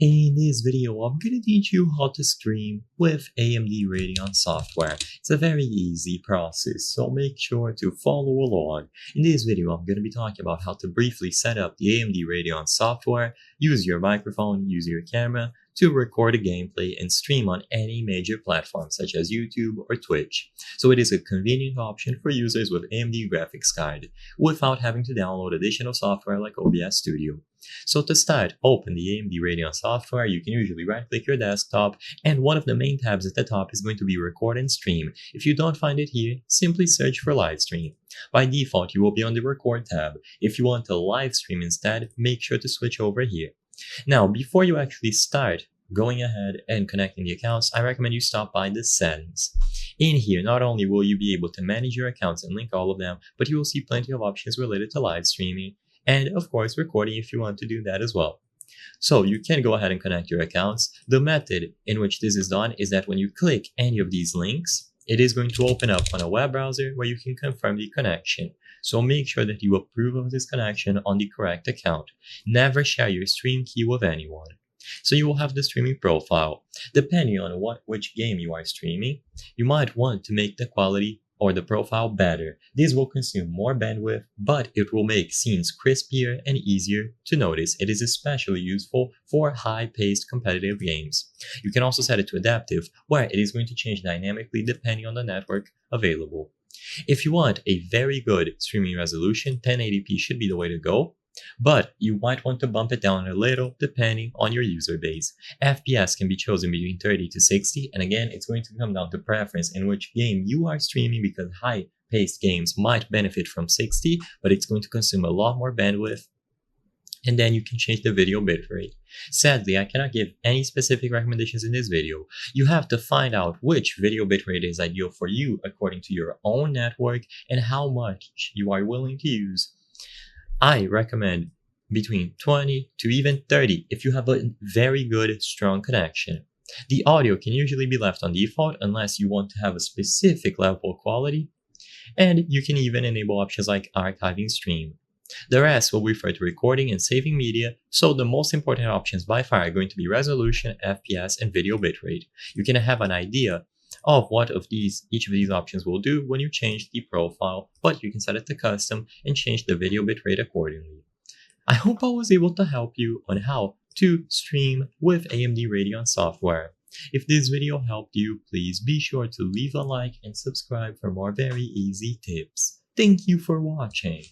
In this video, I'm going to teach you how to stream with AMD Radeon software. It's a very easy process, so make sure to follow along. In this video, I'm going to be talking about how to briefly set up the AMD Radeon software, use your microphone, use your camera to record a gameplay and stream on any major platform such as YouTube or Twitch. So it is a convenient option for users with AMD graphics card without having to download additional software like OBS Studio. So to start, open the AMD Radeon software. You can usually right-click your desktop, and one of the main tabs at the top is going to be Record and Stream. If you don't find it here, simply search for Live Stream. By default, you will be on the Record tab. If you want to live stream instead, make sure to switch over here. Now, before you actually start going ahead and connecting the accounts, I recommend you stop by the settings. In here, not only will you be able to manage your accounts and link all of them, but you will see plenty of options related to live streaming, and of course recording if you want to do that as well. So you can go ahead and connect your accounts. The method in which this is done is that when you click any of these links, it is going to open up on a web browser where you can confirm the connection. So make sure that you approve of this connection on the correct account. Never share your stream key with anyone. So you will have the streaming profile. Depending on which game you are streaming, you might want to make the quality or the profile better. This will consume more bandwidth, but it will make scenes crispier and easier to notice. It is especially useful for high-paced competitive games. You can also set it to adaptive, where it is going to change dynamically depending on the network available. If you want a very good streaming resolution, 1080p should be the way to go, but you might want to bump it down a little depending on your user base. FPS can be chosen between 30 to 60, and again, it's going to come down to preference in which game you are streaming, because high-paced games might benefit from 60, but it's going to consume a lot more bandwidth. And then you can change the video bitrate. Sadly, I cannot give any specific recommendations in this video. You have to find out which video bitrate is ideal for you according to your own network and how much you are willing to use. I recommend between 20 to even 30 if you have a very good, strong connection. The audio can usually be left on default unless you want to have a specific level of quality, and you can even enable options like archiving stream. The rest will refer to recording and saving media, so the most important options by far are going to be resolution, FPS, and video bitrate. You can have an idea of what of each of these options will do when you change the profile, but you can set it to custom and change the video bitrate accordingly. I hope I was able to help you on how to stream with AMD Radeon software. If this video helped you, please be sure to leave a like and subscribe for more very easy tips. Thank you for watching.